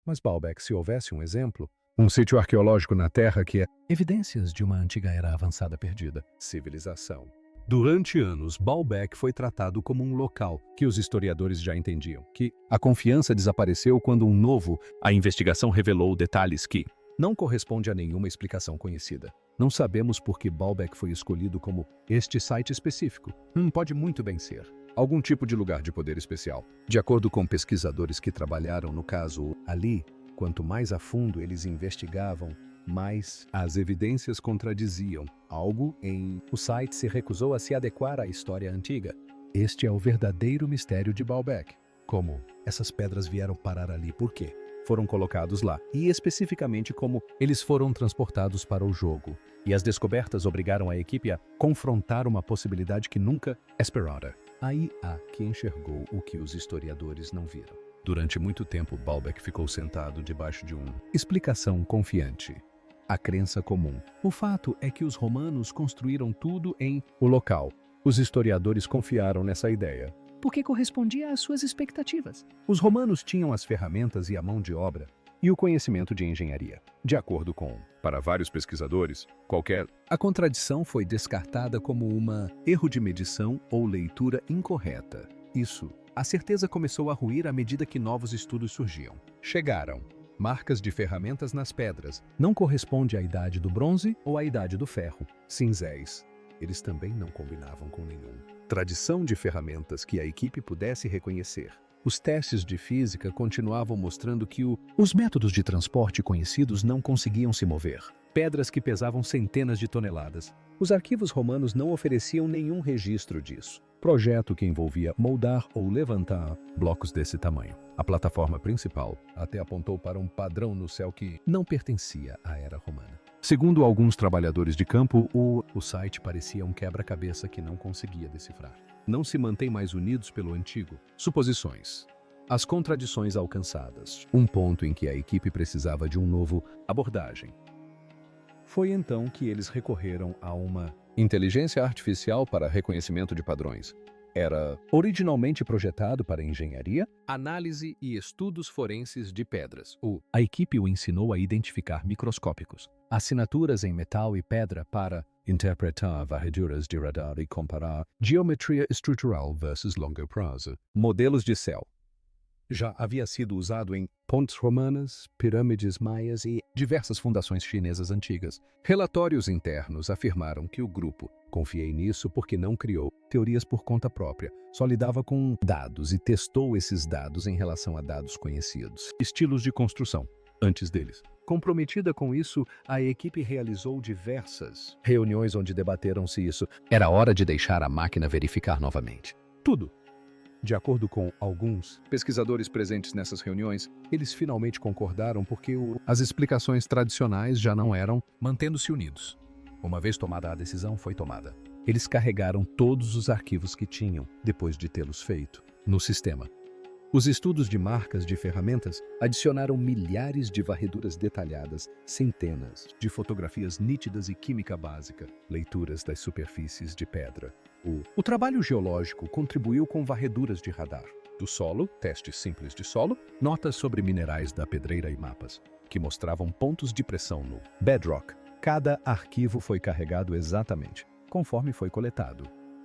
Mas Baalbek, se houvesse um exemplo, um sítio arqueológico na Terra que é evidências de uma antiga era avançada perdida, civilização. Durante anos, Baalbek foi tratado como um local que os historiadores já entendiam, que a confiança desapareceu quando a investigação revelou detalhes que não corresponde a nenhuma explicação conhecida. Não sabemos por que Baalbek foi escolhido como este site específico. Pode muito bem ser algum tipo de lugar de poder especial. De acordo com pesquisadores que trabalharam no caso ali, quanto mais a fundo eles investigavam, mais as evidências contradiziam algo em o site se recusou a se adequar à história antiga. Este é o verdadeiro mistério de Baalbek. Como essas pedras vieram parar ali? Por quê? Foram colocados lá, e especificamente como eles foram transportados para o jogo. E as descobertas obrigaram a equipe a confrontar uma possibilidade que nunca esperara. Aí há que enxergou o que os historiadores não viram. Durante muito tempo, Baalbek ficou sentado debaixo de uma explicação confiante. A crença comum. O fato é que os romanos construíram tudo em o local. Os historiadores confiaram nessa ideia, porque correspondia às suas expectativas. Os romanos tinham as ferramentas e a mão de obra e o conhecimento de engenharia. De acordo com, para vários pesquisadores, a contradição foi descartada como erro de medição ou leitura incorreta. A certeza começou a ruir à medida que novos estudos surgiam. Chegaram marcas de ferramentas nas pedras. Não corresponde à idade do bronze ou à idade do ferro. Cinzéis. Eles também não combinavam com nenhum tradição de ferramentas que a equipe pudesse reconhecer. Os testes de física continuavam mostrando que os métodos de transporte conhecidos não conseguiam se mover. Pedras que pesavam centenas de toneladas. Os arquivos romanos não ofereciam nenhum registro disso. Projeto que envolvia moldar ou levantar blocos desse tamanho. A plataforma principal até apontou para um padrão no céu que não pertencia à era romana. Segundo alguns trabalhadores de campo, o site parecia um quebra-cabeça que não conseguia decifrar. Não se mantém mais unidos pelo antigo. Suposições. As contradições alcançadas. Um ponto em que a equipe precisava de uma nova abordagem. Foi então que eles recorreram a uma inteligência artificial para reconhecimento de padrões. Era originalmente projetado para engenharia, análise e estudos forenses de pedras. A equipe o ensinou a identificar microscópicos, assinaturas em metal e pedra para interpretar varreduras de radar e comparar geometria estrutural versus longo prazo. Modelos de céu. Já havia sido usado em pontes romanas, pirâmides maias e diversas fundações chinesas antigas. Relatórios internos afirmaram que o grupo confiei nisso porque não criou teorias por conta própria, só lidava com dados e testou esses dados em relação a dados conhecidos. Estilos de construção, antes deles. Comprometida com isso, a equipe realizou diversas reuniões onde debateram se isso era hora de deixar a máquina verificar novamente. Tudo. De acordo com alguns pesquisadores presentes nessas reuniões, eles finalmente concordaram porque as explicações tradicionais já não eram, mantendo-se unidos. Uma vez tomada a decisão, foi tomada. Eles carregaram todos os arquivos que tinham, depois de tê-los feito, no sistema. Os estudos de marcas de ferramentas adicionaram milhares de varreduras detalhadas, centenas de fotografias nítidas e química básica, leituras das superfícies de pedra. O trabalho geológico contribuiu com varreduras de radar. Do solo, testes simples de solo, notas sobre minerais da pedreira e mapas, que mostravam pontos de pressão no bedrock. Cada arquivo foi carregado exatamente, conforme foi coletado.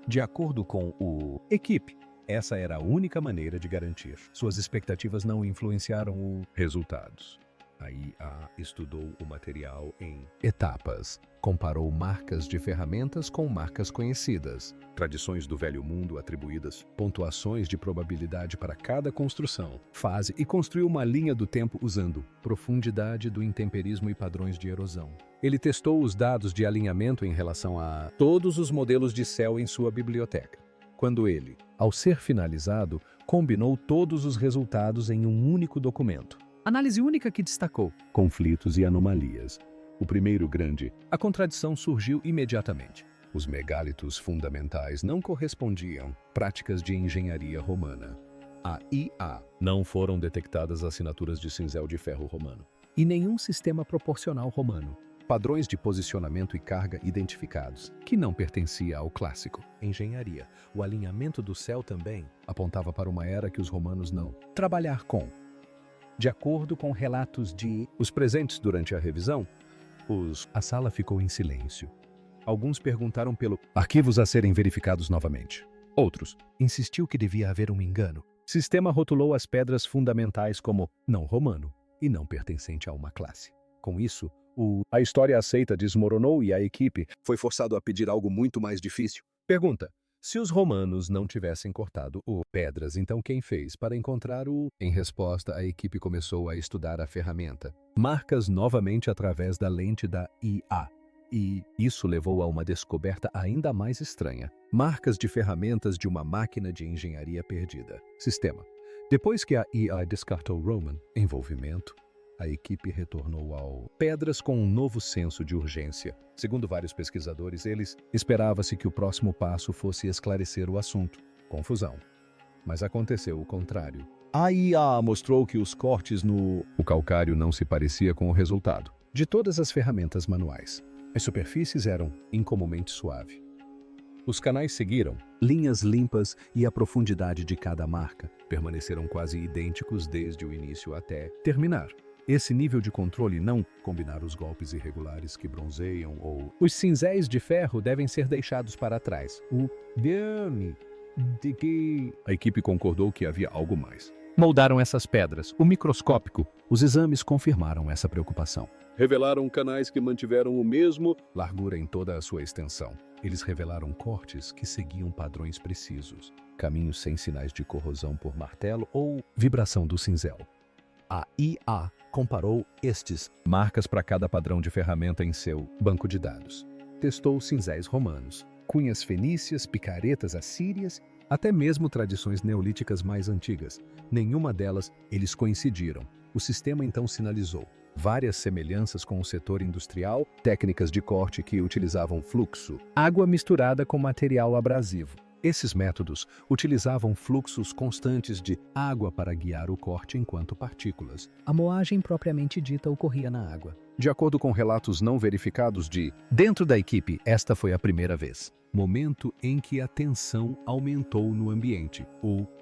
De acordo com equipe, essa era a única maneira de garantir. Suas expectativas não influenciaram os resultados. A IA estudou o material em etapas, comparou marcas de ferramentas com marcas conhecidas, tradições do velho mundo atribuídas, pontuações de probabilidade para cada construção, fase e construiu uma linha do tempo usando profundidade do intemperismo e padrões de erosão. Ele testou os dados de alinhamento em relação a todos os modelos de céu em sua biblioteca. Quando ele, ao ser finalizado, combinou todos os resultados em um único documento. Análise única que destacou conflitos e anomalias. O primeiro grande, a contradição surgiu imediatamente. Os megálitos fundamentais não correspondiam práticas de engenharia romana. A IA não foram detectadas assinaturas de cinzel de ferro romano e nenhum sistema proporcional romano. Padrões de posicionamento e carga identificados, que não pertencia ao clássico. Engenharia. O alinhamento do céu também apontava para uma era que os romanos não trabalhar com. De acordo com relatos de os presentes durante a revisão, a sala ficou em silêncio. Alguns perguntaram pelo arquivos a serem verificados novamente. Outros insistiu que devia haver um engano. O sistema rotulou as pedras fundamentais como não romano e não pertencente a uma classe. Com isso, a história aceita desmoronou e a equipe foi forçado a pedir algo muito mais difícil. Pergunta: se os romanos não tivessem cortado pedras, então quem fez para encontrar Em resposta, a equipe começou a estudar a ferramenta. Marcas novamente através da lente da IA. E isso levou a uma descoberta ainda mais estranha. Marcas de ferramentas de uma máquina de engenharia perdida. Sistema. Depois que a IA descartou Roman envolvimento, a equipe retornou ao pedras com um novo senso de urgência. Segundo vários pesquisadores, esperava-se que o próximo passo fosse esclarecer o assunto. Confusão. Mas aconteceu o contrário. A IA mostrou que os cortes o calcário não se parecia com o resultado de todas as ferramentas manuais. As superfícies eram incomumente suaves. Os canais seguiram linhas limpas e a profundidade de cada marca permaneceram quase idênticos desde o início até terminar. Esse nível de controle não combinar os golpes irregulares que bronzeiam ou os cinzéis de ferro devem ser deixados para trás. A equipe concordou que havia algo mais. Moldaram essas pedras. O microscópico. Os exames confirmaram essa preocupação. Revelaram canais que mantiveram o mesmo largura em toda a sua extensão. Eles revelaram cortes que seguiam padrões precisos, caminhos sem sinais de corrosão por martelo ou vibração do cinzel. A IA comparou estes marcas para cada padrão de ferramenta em seu banco de dados. Testou cinzéis romanos, cunhas fenícias, picaretas assírias, até mesmo tradições neolíticas mais antigas. Nenhuma delas eles coincidiram. O sistema então sinalizou várias semelhanças com o setor industrial, técnicas de corte que utilizavam fluxo, água misturada com material abrasivo. Esses métodos utilizavam fluxos constantes de água para guiar o corte enquanto partículas. A moagem propriamente dita ocorria na água. De acordo com relatos não verificados dentro da equipe, esta foi a primeira vez. Momento em que a tensão aumentou no ambiente.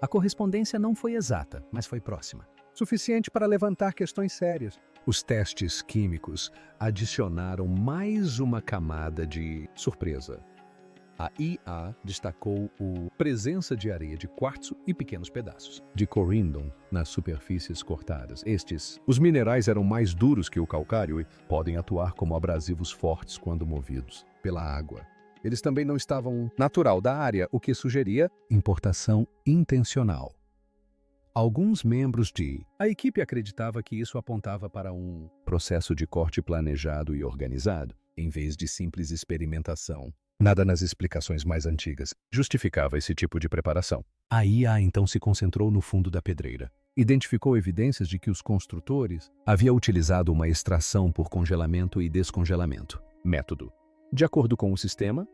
A correspondência não foi exata, mas foi próxima. Suficiente para levantar questões sérias. Os testes químicos adicionaram mais uma camada de surpresa. A IA destacou a presença de areia de quartzo e pequenos pedaços de corindon nas superfícies cortadas. Os minerais eram mais duros que o calcário e podem atuar como abrasivos fortes quando movidos pela água. Eles também não estavam natural da área, o que sugeria importação intencional. Alguns membros a equipe acreditava que isso apontava para um processo de corte planejado e organizado, em vez de simples experimentação. Nada nas explicações mais antigas justificava esse tipo de preparação. A IA então se concentrou no fundo da pedreira. Identificou evidências de que os construtores haviam utilizado uma extração por congelamento e descongelamento. Método. De acordo com o sistema,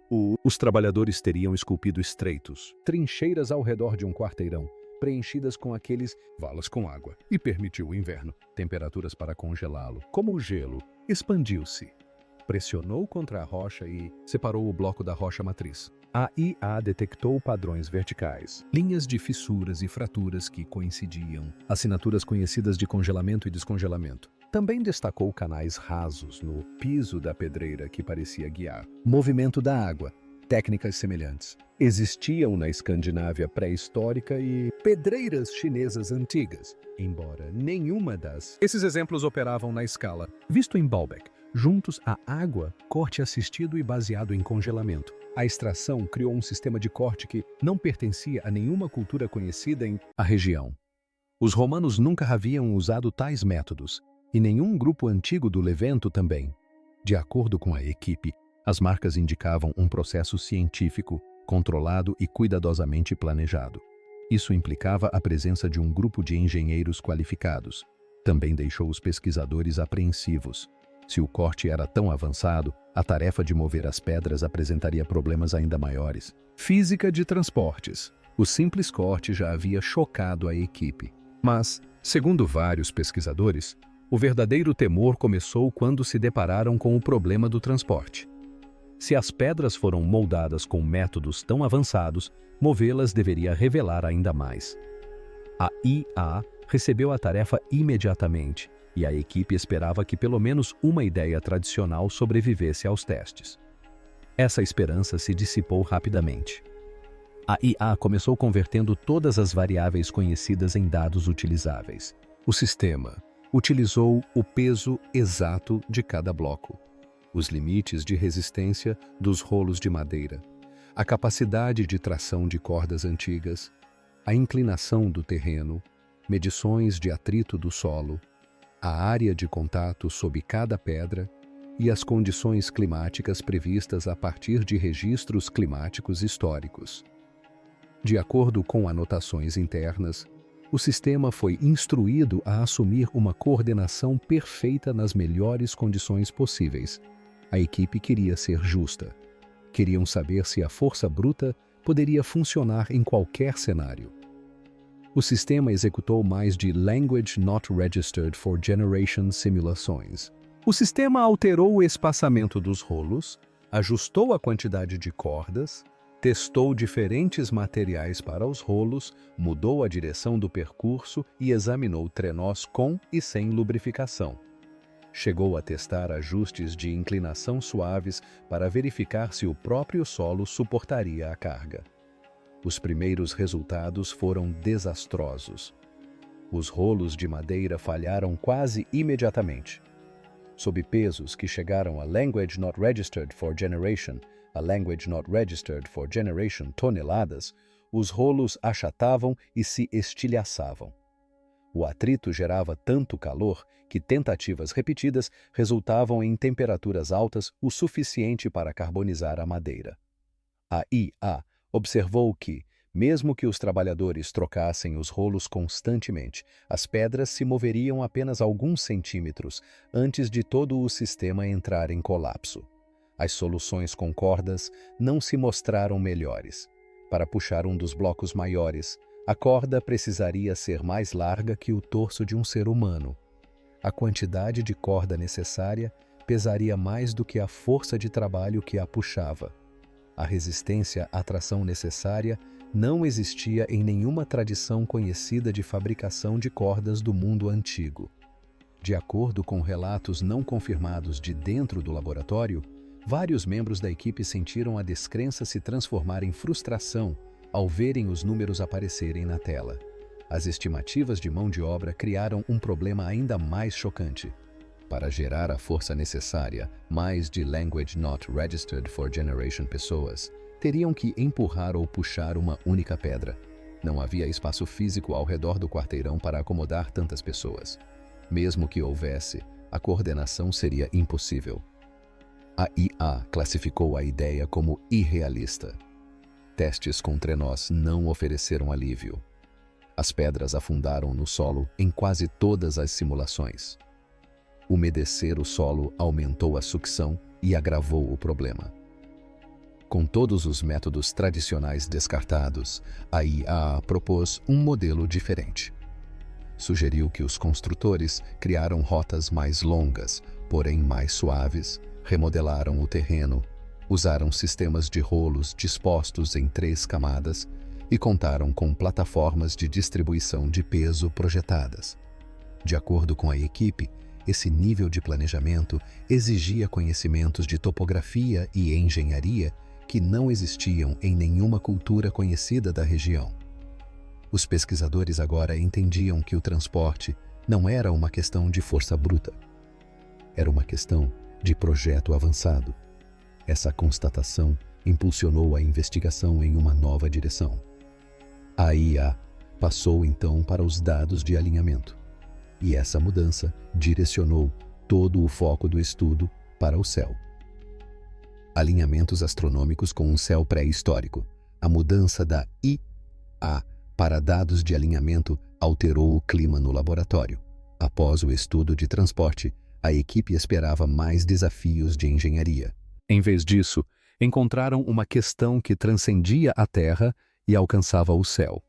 os trabalhadores teriam esculpido estreitos, trincheiras ao redor de um quarteirão, preenchidas com aqueles valas com água, e permitiu o inverno, temperaturas para congelá-lo. Como o gelo expandiu-se, pressionou contra a rocha e separou o bloco da rocha matriz. A IA detectou padrões verticais, linhas de fissuras e fraturas que coincidiam, assinaturas conhecidas de congelamento e descongelamento. Também destacou canais rasos no piso da pedreira que parecia guiar. Movimento da água. Técnicas semelhantes existiam na Escandinávia pré-histórica e pedreiras chinesas antigas, embora nenhuma esses exemplos operavam na escala. Visto em Baalbek, juntos a água, corte assistido e baseado em congelamento. A extração criou um sistema de corte que não pertencia a nenhuma cultura conhecida em a região. Os romanos nunca haviam usado tais métodos, e nenhum grupo antigo do Levento também. De acordo com a equipe, as marcas indicavam um processo científico, controlado e cuidadosamente planejado. Isso implicava a presença de um grupo de engenheiros qualificados. Também deixou os pesquisadores apreensivos. Se o corte era tão avançado, a tarefa de mover as pedras apresentaria problemas ainda maiores. Física de transportes. O simples corte já havia chocado a equipe. Mas, segundo vários pesquisadores, o verdadeiro temor começou quando se depararam com o problema do transporte. Se as pedras foram moldadas com métodos tão avançados, movê-las deveria revelar ainda mais. A IA recebeu a tarefa imediatamente e a equipe esperava que pelo menos uma ideia tradicional sobrevivesse aos testes. Essa esperança se dissipou rapidamente. A IA começou convertendo todas as variáveis conhecidas em dados utilizáveis. O sistema utilizou o peso exato de cada bloco, os limites de resistência dos rolos de madeira, a capacidade de tração de cordas antigas, a inclinação do terreno, medições de atrito do solo, a área de contato sob cada pedra e as condições climáticas previstas a partir de registros climáticos históricos. De acordo com anotações internas, o sistema foi instruído a assumir uma coordenação perfeita nas melhores condições possíveis. A equipe queria ser justa. Queriam saber se a força bruta poderia funcionar em qualquer cenário. O sistema executou mais de Language Not Registered for Generation simulações. O sistema alterou o espaçamento dos rolos, ajustou a quantidade de cordas, testou diferentes materiais para os rolos, mudou a direção do percurso e examinou trenós com e sem lubrificação. Chegou a testar ajustes de inclinação suaves para verificar se o próprio solo suportaria a carga. Os primeiros resultados foram desastrosos. Os rolos de madeira falharam quase imediatamente. Sob pesos que chegaram a Language Not Registered for Generation, a Language Not Registered for Generation toneladas, os rolos achatavam e se estilhaçavam. O atrito gerava tanto calor que tentativas repetidas resultavam em temperaturas altas o suficiente para carbonizar a madeira. A IA observou que, mesmo que os trabalhadores trocassem os rolos constantemente, as pedras se moveriam apenas alguns centímetros antes de todo o sistema entrar em colapso. As soluções com cordas não se mostraram melhores. Para puxar um dos blocos maiores, a corda precisaria ser mais larga que o torso de um ser humano. A quantidade de corda necessária pesaria mais do que a força de trabalho que a puxava. A resistência à tração necessária não existia em nenhuma tradição conhecida de fabricação de cordas do mundo antigo. De acordo com relatos não confirmados de dentro do laboratório, vários membros da equipe sentiram a descrença se transformar em frustração ao verem os números aparecerem na tela. As estimativas de mão de obra criaram um problema ainda mais chocante. Para gerar a força necessária, mais de Language Not Registered for Generation pessoas teriam que empurrar ou puxar uma única pedra. Não havia espaço físico ao redor do quarteirão para acomodar tantas pessoas. Mesmo que houvesse, a coordenação seria impossível. A IA classificou a ideia como irrealista. Testes com trenós não ofereceram alívio. As pedras afundaram no solo em quase todas as simulações. Umedecer o solo aumentou a sucção e agravou o problema. Com todos os métodos tradicionais descartados, a IA propôs um modelo diferente. Sugeriu que os construtores criaram rotas mais longas, porém mais suaves, remodelaram o terreno, usaram sistemas de rolos dispostos em 3 camadas e contaram com plataformas de distribuição de peso projetadas. De acordo com a equipe, esse nível de planejamento exigia conhecimentos de topografia e engenharia que não existiam em nenhuma cultura conhecida da região. Os pesquisadores agora entendiam que o transporte não era uma questão de força bruta. Era uma questão de projeto avançado. Essa constatação impulsionou a investigação em uma nova direção. A IA passou então para os dados de alinhamento, e essa mudança direcionou todo o foco do estudo para o céu. Alinhamentos astronômicos com um céu pré-histórico. A mudança da IA para dados de alinhamento alterou o clima no laboratório. Após o estudo de transporte, a equipe esperava mais desafios de engenharia. Em vez disso, encontraram uma questão que transcendia a Terra e alcançava o céu.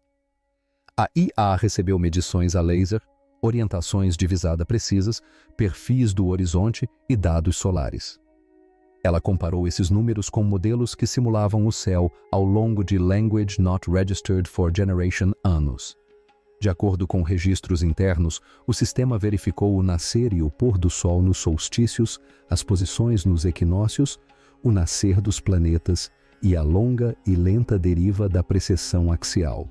A IA recebeu medições a laser, orientações de visada precisas, perfis do horizonte e dados solares. Ela comparou esses números com modelos que simulavam o céu ao longo de Language Not Registered for Generation anos. De acordo com registros internos, o sistema verificou o nascer e o pôr do Sol nos solstícios, as posições nos equinócios, o nascer dos planetas e a longa e lenta deriva da precessão axial.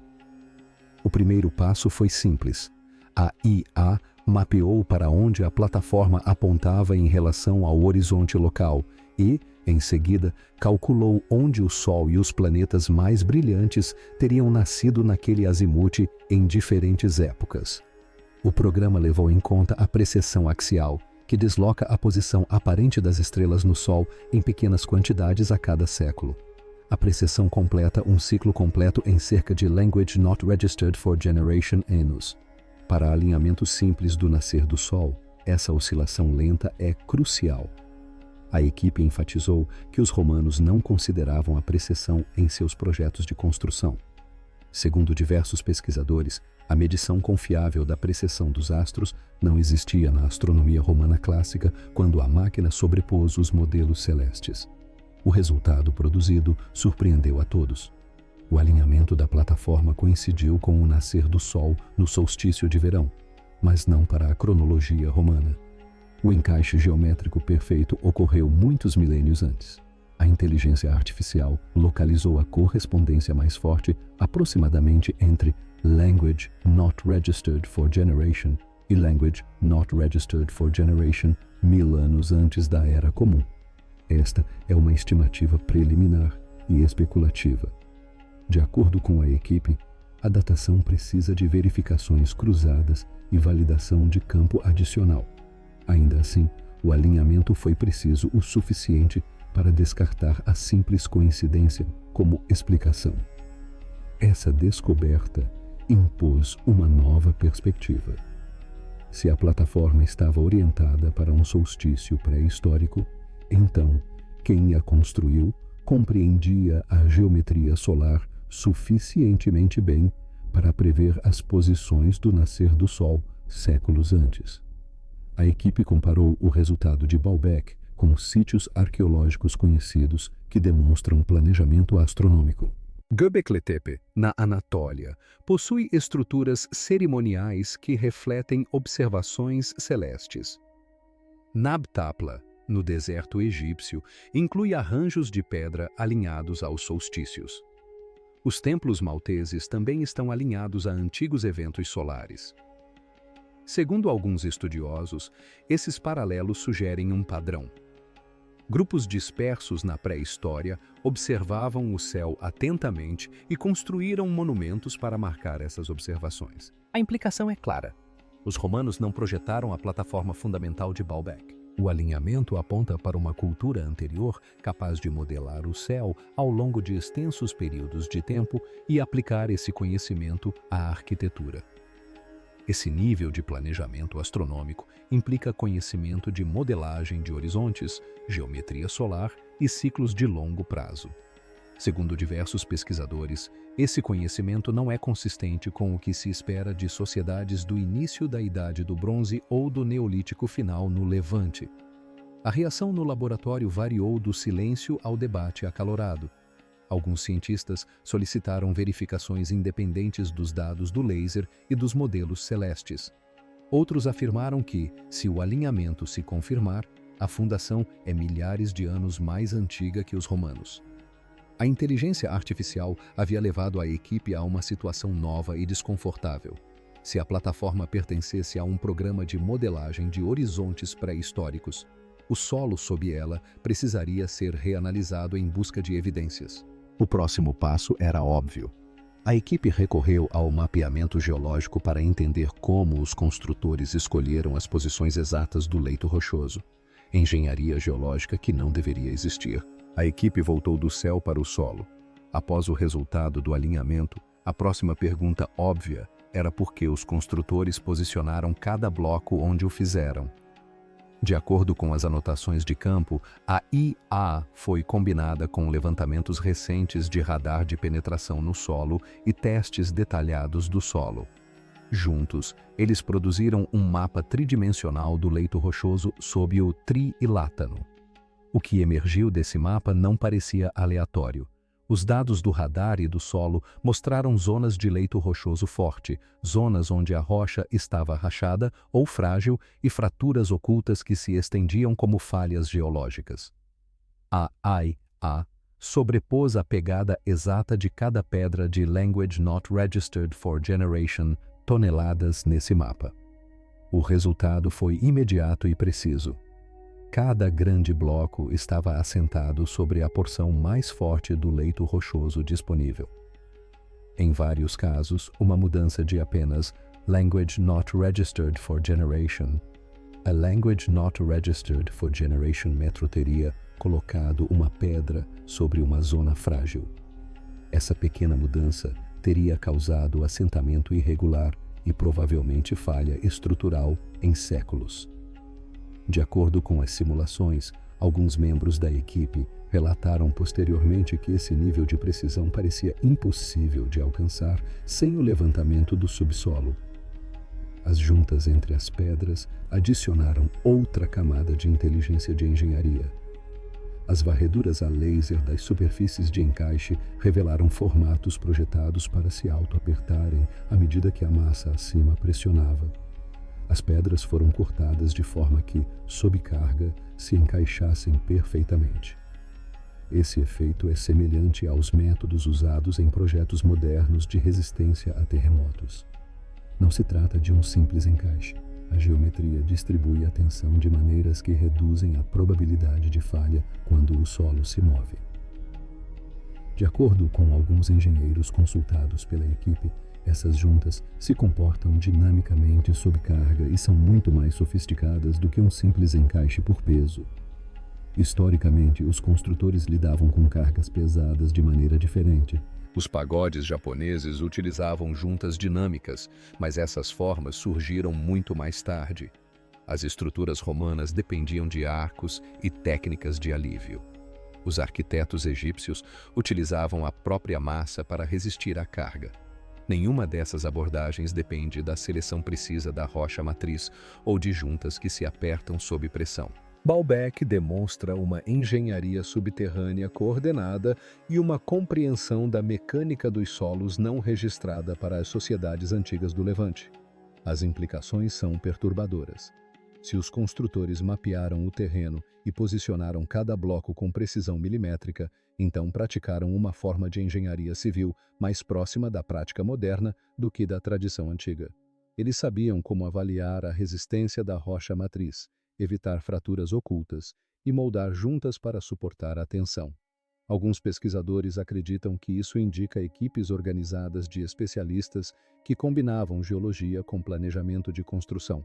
O primeiro passo foi simples. A IA mapeou para onde a plataforma apontava em relação ao horizonte local e, em seguida, calculou onde o Sol e os planetas mais brilhantes teriam nascido naquele azimute em diferentes épocas. O programa levou em conta a precessão axial, que desloca a posição aparente das estrelas no Sol em pequenas quantidades a cada século. A precessão completa um ciclo completo em cerca de Language Not Registered for Generation anos. Para alinhamentos simples do nascer do Sol, essa oscilação lenta é crucial. A equipe enfatizou que os romanos não consideravam a precessão em seus projetos de construção. Segundo diversos pesquisadores, a medição confiável da precessão dos astros não existia na astronomia romana clássica quando a máquina sobrepôs os modelos celestes. O resultado produzido surpreendeu a todos. O alinhamento da plataforma coincidiu com o nascer do Sol no solstício de verão, mas não para a cronologia romana. O encaixe geométrico perfeito ocorreu muitos milênios antes. A inteligência artificial localizou a correspondência mais forte aproximadamente entre Language Not Registered for Generation e Language Not Registered for Generation 1000 anos antes da Era Comum. Esta é uma estimativa preliminar e especulativa. De acordo com a equipe, a datação precisa de verificações cruzadas e validação de campo adicional. Ainda assim, o alinhamento foi preciso o suficiente para descartar a simples coincidência como explicação. Essa descoberta impôs uma nova perspectiva. Se a plataforma estava orientada para um solstício pré-histórico, então quem a construiu compreendia a geometria solar suficientemente bem para prever as posições do nascer do Sol séculos antes. A equipe comparou o resultado de Baalbek com sítios arqueológicos conhecidos que demonstram planejamento astronômico. Göbekli Tepe, na Anatólia, possui estruturas cerimoniais que refletem observações celestes. Nabtapla, no deserto egípcio, inclui arranjos de pedra alinhados aos solstícios. Os templos malteses também estão alinhados a antigos eventos solares. Segundo alguns estudiosos, esses paralelos sugerem um padrão. Grupos dispersos na pré-história observavam o céu atentamente e construíram monumentos para marcar essas observações. A implicação é clara. Os romanos não projetaram a plataforma fundamental de Baalbek. O alinhamento aponta para uma cultura anterior capaz de modelar o céu ao longo de extensos períodos de tempo e aplicar esse conhecimento à arquitetura. Esse nível de planejamento astronômico implica conhecimento de modelagem de horizontes, geometria solar e ciclos de longo prazo. Segundo diversos pesquisadores, esse conhecimento não é consistente com o que se espera de sociedades do início da Idade do Bronze ou do Neolítico final no Levante. A reação no laboratório variou do silêncio ao debate acalorado. Alguns cientistas solicitaram verificações independentes dos dados do laser e dos modelos celestes. Outros afirmaram que, se o alinhamento se confirmar, a fundação é milhares de anos mais antiga que os romanos. A inteligência artificial havia levado a equipe a uma situação nova e desconfortável. Se a plataforma pertencesse a um programa de modelagem de horizontes pré-históricos, o solo sob ela precisaria ser reanalisado em busca de evidências. O próximo passo era óbvio. A equipe recorreu ao mapeamento geológico para entender como os construtores escolheram as posições exatas do leito rochoso. Engenharia geológica que não deveria existir. A equipe voltou do céu para o solo. Após o resultado do alinhamento, a próxima pergunta óbvia era por que os construtores posicionaram cada bloco onde o fizeram. De acordo com as anotações de campo, a IA foi combinada com levantamentos recentes de radar de penetração no solo e testes detalhados do solo. Juntos, eles produziram um mapa tridimensional do leito rochoso sob o trilátano. O que emergiu desse mapa não parecia aleatório. Os dados do radar e do solo mostraram zonas de leito rochoso forte, zonas onde a rocha estava rachada ou frágil e fraturas ocultas que se estendiam como falhas geológicas. A IA sobrepôs a pegada exata de cada pedra de Language Not Registered for Generation toneladas nesse mapa. O resultado foi imediato e preciso. Cada grande bloco estava assentado sobre a porção mais forte do leito rochoso disponível. Em vários casos, uma mudança de apenas Language Not Registered for Generation a Language Not Registered for Generation Metro teria colocado uma pedra sobre uma zona frágil. Essa pequena mudança teria causado assentamento irregular e provavelmente falha estrutural em séculos. De acordo com as simulações, alguns membros da equipe relataram posteriormente que esse nível de precisão parecia impossível de alcançar sem o levantamento do subsolo. As juntas entre as pedras adicionaram outra camada de inteligência de engenharia. As varreduras a laser das superfícies de encaixe revelaram formatos projetados para se auto-apertarem à medida que a massa acima pressionava. As pedras foram cortadas de forma que, sob carga, se encaixassem perfeitamente. Esse efeito é semelhante aos métodos usados em projetos modernos de resistência a terremotos. Não se trata de um simples encaixe. A geometria distribui a tensão de maneiras que reduzem a probabilidade de falha quando o solo se move. De acordo com alguns engenheiros consultados pela equipe, essas juntas se comportam dinamicamente sob carga e são muito mais sofisticadas do que um simples encaixe por peso. Historicamente, os construtores lidavam com cargas pesadas de maneira diferente. Os pagodes japoneses utilizavam juntas dinâmicas, mas essas formas surgiram muito mais tarde. As estruturas romanas dependiam de arcos e técnicas de alívio. Os arquitetos egípcios utilizavam a própria massa para resistir à carga. Nenhuma dessas abordagens depende da seleção precisa da rocha matriz ou de juntas que se apertam sob pressão. Baalbek demonstra uma engenharia subterrânea coordenada e uma compreensão da mecânica dos solos não registrada para as sociedades antigas do Levante. As implicações são perturbadoras. Se os construtores mapearam o terreno e posicionaram cada bloco com precisão milimétrica, então praticaram uma forma de engenharia civil mais próxima da prática moderna do que da tradição antiga. Eles sabiam como avaliar a resistência da rocha matriz, evitar fraturas ocultas e moldar juntas para suportar a tensão. Alguns pesquisadores acreditam que isso indica equipes organizadas de especialistas que combinavam geologia com planejamento de construção.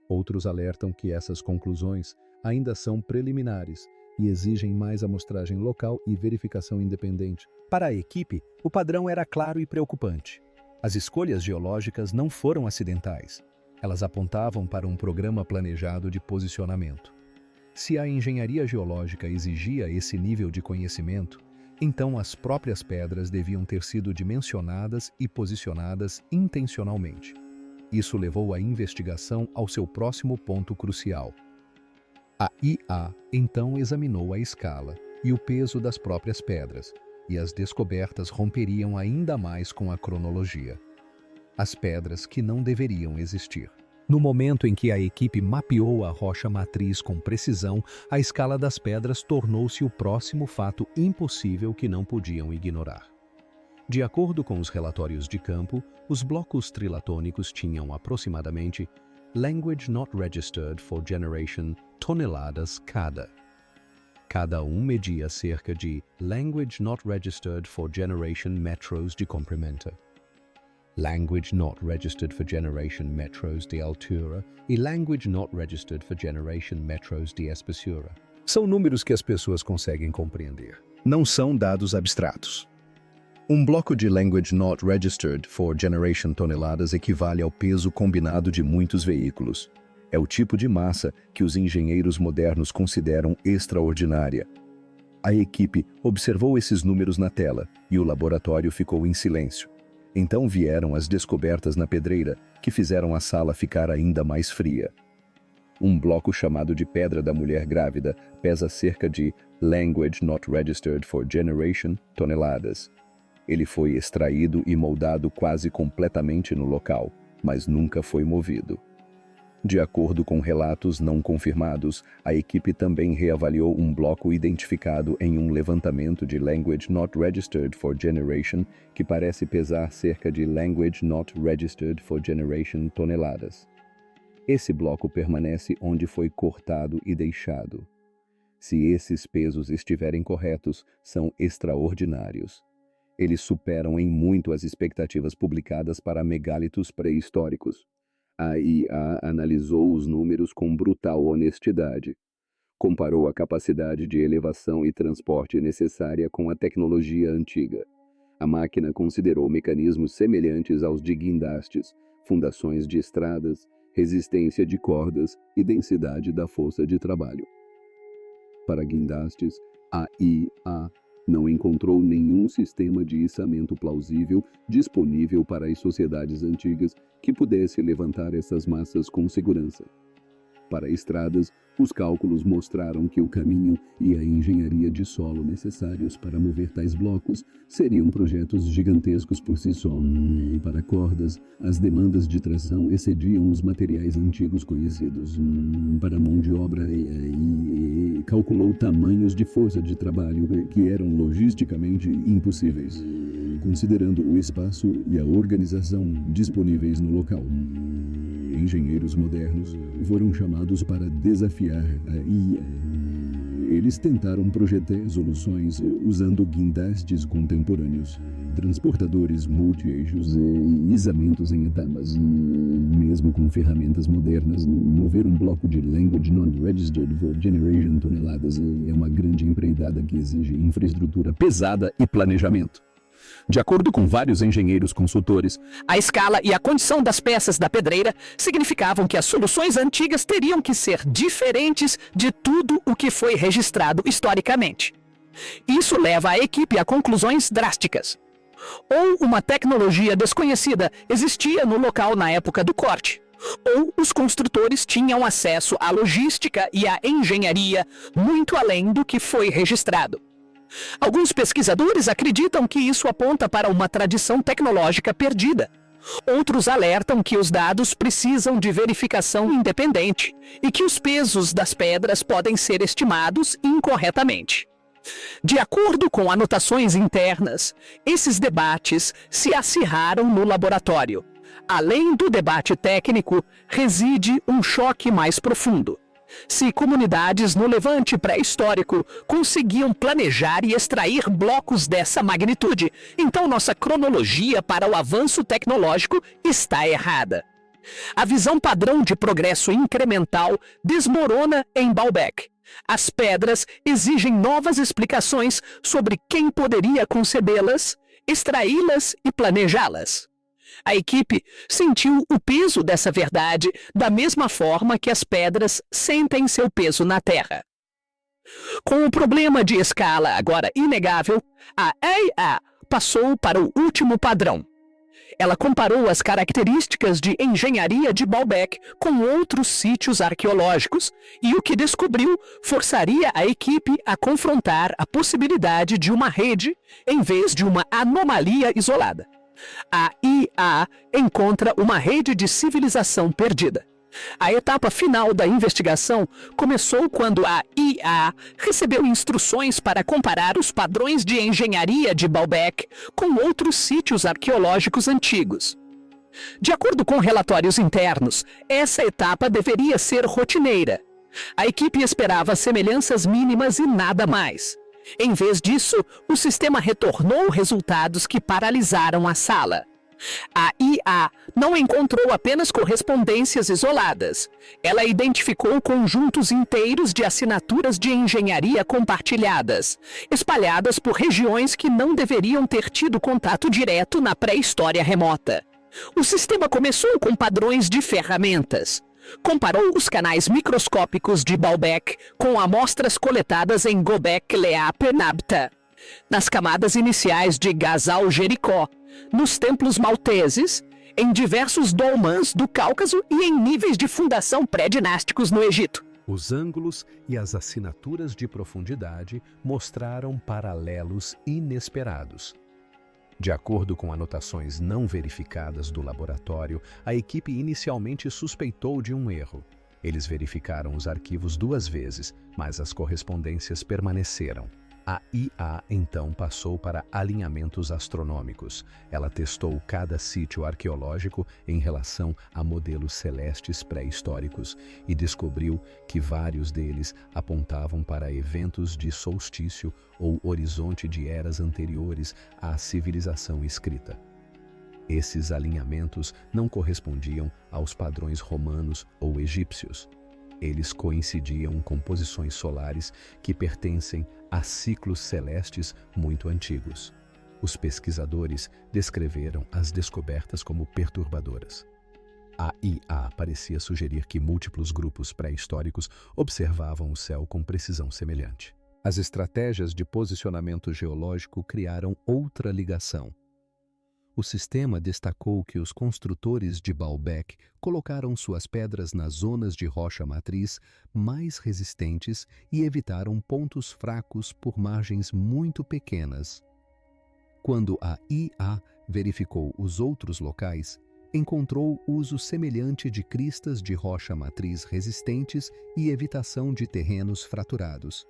Outros alertam que essas conclusões ainda são preliminares e exigem mais amostragem local e verificação independente. Para a equipe, o padrão era claro e preocupante. As escolhas geológicas não foram acidentais. Elas apontavam para um programa planejado de posicionamento. Se a engenharia geológica exigia esse nível de conhecimento, então as próprias pedras deviam ter sido dimensionadas e posicionadas intencionalmente. Isso levou a investigação ao seu próximo ponto crucial. A IA então examinou a escala e o peso das próprias pedras, e as descobertas romperiam ainda mais com a cronologia. As pedras que não deveriam existir. No momento em que a equipe mapeou a rocha matriz com precisão, a escala das pedras tornou-se o próximo fato impossível que não podiam ignorar. De acordo com os relatórios de campo, os blocos trilatônicos tinham aproximadamente Language Not Registered for Generation toneladas cada. Cada um media cerca de Language Not Registered for Generation metros de comprimento. Language Not Registered for Generation metros de altura e Language Not Registered for Generation metros de espessura. São números que as pessoas conseguem compreender. Não são dados abstratos. Um bloco de Language Not Registered for Generation toneladas equivale ao peso combinado de muitos veículos. É o tipo de massa que os engenheiros modernos consideram extraordinária. A equipe observou esses números na tela e o laboratório ficou em silêncio. Então vieram as descobertas na pedreira, que fizeram a sala ficar ainda mais fria. Um bloco chamado de Pedra da Mulher Grávida pesa cerca de Language Not Registered for Generation toneladas. Ele foi extraído e moldado quase completamente no local, mas nunca foi movido. De acordo com relatos não confirmados, a equipe também reavaliou um bloco identificado em um levantamento de Language Not Registered for Generation que parece pesar cerca de Language Not Registered for Generation toneladas. Esse bloco permanece onde foi cortado e deixado. Se esses pesos estiverem corretos, são extraordinários. Eles superam em muito as expectativas publicadas para megálitos pré-históricos. A IA analisou os números com brutal honestidade. Comparou a capacidade de elevação e transporte necessária com a tecnologia antiga. A máquina considerou mecanismos semelhantes aos de guindastes, fundações de estradas, resistência de cordas e densidade da força de trabalho. Para guindastes, a IA não encontrou nenhum sistema de içamento plausível disponível para as sociedades antigas que pudesse levantar essas massas com segurança. Para estradas, os cálculos mostraram que o caminho e a engenharia de solo necessários para mover tais blocos seriam projetos gigantescos por si só. E para cordas, as demandas de tração excediam os materiais antigos conhecidos. Para mão de obra, calculou tamanhos de força de trabalho que eram logisticamente impossíveis, considerando o espaço e a organização disponíveis no local. Engenheiros modernos foram chamados para desafiar a IA. Eles tentaram projetar soluções usando guindastes contemporâneos, transportadores multi-eixos e isamentos em etapas. Mesmo com ferramentas modernas, mover um bloco de Language Non-Registered for Generation toneladas é uma grande empreitada que exige infraestrutura pesada e planejamento. De acordo com vários engenheiros consultores, a escala e a condição das peças da pedreira significavam que as soluções antigas teriam que ser diferentes de tudo o que foi registrado historicamente. Isso leva a equipe a conclusões drásticas. Ou uma tecnologia desconhecida existia no local na época do corte, ou os construtores tinham acesso à logística e à engenharia muito além do que foi registrado. Alguns pesquisadores acreditam que isso aponta para uma tradição tecnológica perdida. Outros alertam que os dados precisam de verificação independente e que os pesos das pedras podem ser estimados incorretamente. De acordo com anotações internas, esses debates se acirraram no laboratório. Além do debate técnico, reside um choque mais profundo. Se comunidades no Levante pré-histórico conseguiam planejar e extrair blocos dessa magnitude, então nossa cronologia para o avanço tecnológico está errada. A visão padrão de progresso incremental desmorona em Baalbek. As pedras exigem novas explicações sobre quem poderia concebê-las, extraí-las e planejá-las. A equipe sentiu o peso dessa verdade da mesma forma que as pedras sentem seu peso na Terra. Com o problema de escala agora inegável, a AI passou para o último padrão. Ela comparou as características de engenharia de Baalbek com outros sítios arqueológicos e o que descobriu forçaria a equipe a confrontar a possibilidade de uma rede em vez de uma anomalia isolada. A IA encontra uma rede de civilização perdida. A etapa final da investigação começou quando a IA recebeu instruções para comparar os padrões de engenharia de Baalbek com outros sítios arqueológicos antigos. De acordo com relatórios internos, essa etapa deveria ser rotineira. A equipe esperava semelhanças mínimas e nada mais. Em vez disso, o sistema retornou resultados que paralisaram a sala. A IA não encontrou apenas correspondências isoladas. Ela identificou conjuntos inteiros de assinaturas de engenharia compartilhadas, espalhadas por regiões que não deveriam ter tido contato direto na pré-história remota. O sistema começou com padrões de ferramentas. Comparou os canais microscópicos de Baalbek com amostras coletadas em Gobek Leap Nabta, nas camadas iniciais de Gazal Jericó, nos templos malteses em diversos dolmens do Cáucaso e em níveis de fundação pré-dinásticos no Egito. Os ângulos e as assinaturas de profundidade mostraram paralelos inesperados. De acordo com anotações não verificadas do laboratório, a equipe inicialmente suspeitou de um erro. Eles verificaram os arquivos 2 vezes, mas as correspondências permaneceram. A IA então passou para alinhamentos astronômicos. Ela testou cada sítio arqueológico em relação a modelos celestes pré-históricos e descobriu que vários deles apontavam para eventos de solstício ou horizonte de eras anteriores à civilização escrita. Esses alinhamentos não correspondiam aos padrões romanos ou egípcios. Eles coincidiam com posições solares que pertencem a ciclos celestes muito antigos. Os pesquisadores descreveram as descobertas como perturbadoras. A IA parecia sugerir que múltiplos grupos pré-históricos observavam o céu com precisão semelhante. As estratégias de posicionamento geológico criaram outra ligação. O sistema destacou que os construtores de Baalbek colocaram suas pedras nas zonas de rocha matriz mais resistentes e evitaram pontos fracos por margens muito pequenas. Quando a IA verificou os outros locais, encontrou uso semelhante de cristas de rocha matriz resistentes e evitação de terrenos fraturados.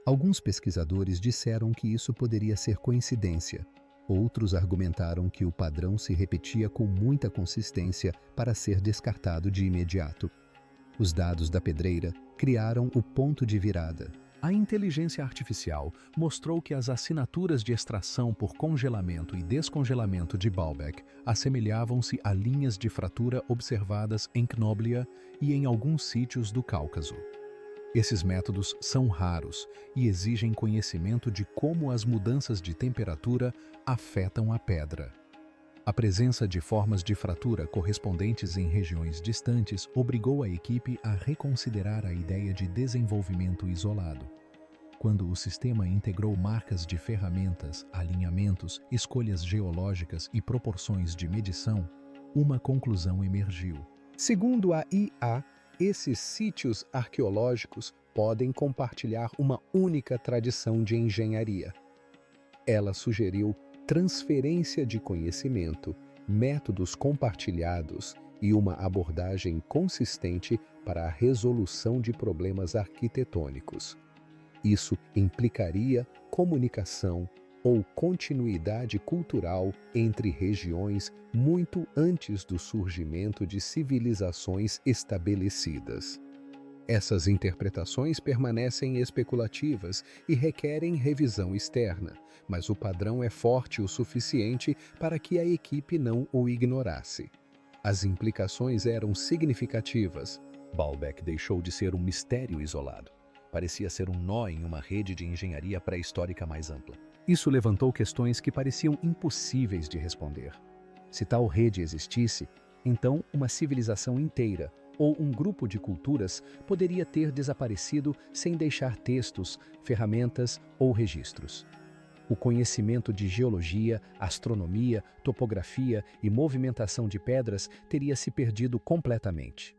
Alguns pesquisadores disseram que isso poderia ser coincidência. Outros argumentaram que o padrão se repetia com muita consistência para ser descartado de imediato. Os dados da pedreira criaram o ponto de virada. A inteligência artificial mostrou que as assinaturas de extração por congelamento e descongelamento de Baalbek assemelhavam-se a linhas de fratura observadas em Knoblia e em alguns sítios do Cáucaso. Esses métodos são raros e exigem conhecimento de como as mudanças de temperatura afetam a pedra. A presença de formas de fratura correspondentes em regiões distantes obrigou a equipe a reconsiderar a ideia de desenvolvimento isolado. Quando o sistema integrou marcas de ferramentas, alinhamentos, escolhas geológicas e proporções de medição, uma conclusão emergiu. Segundo a IA, esses sítios arqueológicos podem compartilhar uma única tradição de engenharia. Ela sugeriu transferência de conhecimento, métodos compartilhados e uma abordagem consistente para a resolução de problemas arquitetônicos. Isso implicaria comunicação ou continuidade cultural entre regiões muito antes do surgimento de civilizações estabelecidas. Essas interpretações permanecem especulativas e requerem revisão externa, mas o padrão é forte o suficiente para que a equipe não o ignorasse. As implicações eram significativas. Baalbek deixou de ser um mistério isolado. Parecia ser um nó em uma rede de engenharia pré-histórica mais ampla. Isso levantou questões que pareciam impossíveis de responder. Se tal rede existisse, então uma civilização inteira ou um grupo de culturas poderia ter desaparecido sem deixar textos, ferramentas ou registros. O conhecimento de geologia, astronomia, topografia e movimentação de pedras teria se perdido completamente.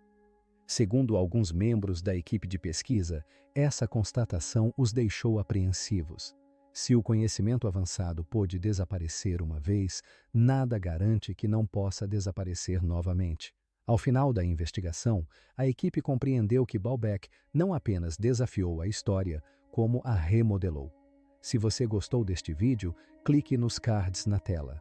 Segundo alguns membros da equipe de pesquisa, essa constatação os deixou apreensivos. Se o conhecimento avançado pôde desaparecer uma vez, nada garante que não possa desaparecer novamente. Ao final da investigação, a equipe compreendeu que Baalbek não apenas desafiou a história, como a remodelou. Se você gostou deste vídeo, clique nos cards na tela.